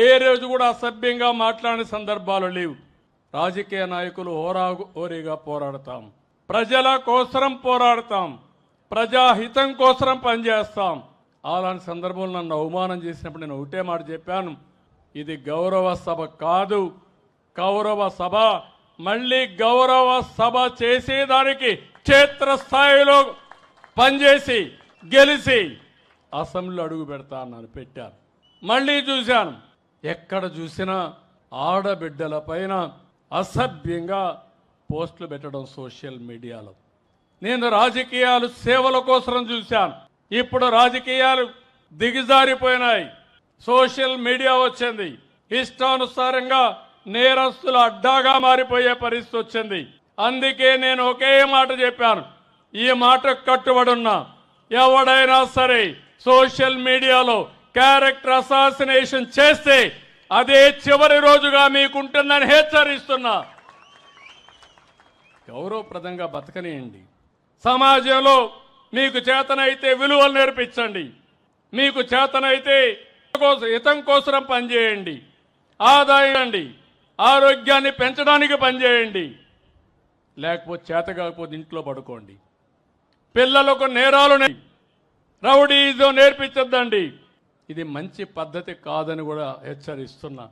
ఏ రోజు కూడా అసభ్యంగా మాట్లాడిన సందర్భాలు లేవు. రాజకీయ నాయకులు హోరాహోరీగా పోరాడతాం, ప్రజల కోసరం పోరాడతాం, ప్రజాహితం కోసరం పనిచేస్తాం. అలాంటి సందర్భంలో నన్ను అవమానం చేసినప్పుడు నేను ఒకటే మాట చెప్పాను, ఇది గౌరవ సభ కాదు, కౌరవ సభ. మళ్ళీ గౌరవ సభ చేసేదానికి క్షేత్రస్థాయిలో పనిచేసి గెలిచి అసెంబ్లీలో అడుగు పెడతా అన్నాను, పెట్టాను. మళ్ళీ చూశాను, ఎక్కడ చూసినా ఆడబిడ్డల పైన అసభ్యంగా పోస్టులు పెట్టడం సోషల్ మీడియాలో. నేను రాజకీయాలు సేవల కోసం చూశాను, ఇప్పుడు రాజకీయాలు దిగజారిపోయినాయి. సోషల్ మీడియా వచ్చింది, ఇష్టానుసారంగా నేరస్తుల అడ్డాగా మారిపోయే పరిస్థితి వచ్చింది. అందుకే నేను ఒకే మాట చెప్పాను, ఈ మాటకు కట్టుబడున్నా. ఎవడైనా సరే సోషల్ మీడియాలో క్యారెక్టర్ అసాసినేషన్ చేస్తే అదే చివరి రోజుగా మీకుంటుందని హెచ్చరిస్తున్నా. గౌరవప్రదంగా బతకనియండి. సమాజంలో మీకు చేతనైతే విలువలు నేర్పించండి, మీకు చేతనైతే హితం కోసం పనిచేయండి, ఆదాయం ఆరోగ్యాన్ని పెంచడానికి పనిచేయండి. లేకపోతే చేత కాకపోతే ఇంట్లో పడుకోండి. పిల్లలకు నేరాలు రౌడీజం నేర్పించద్దండి. ఇది మంచి పద్ధతి కాదని కూడా హెచ్చరిస్తున్నా.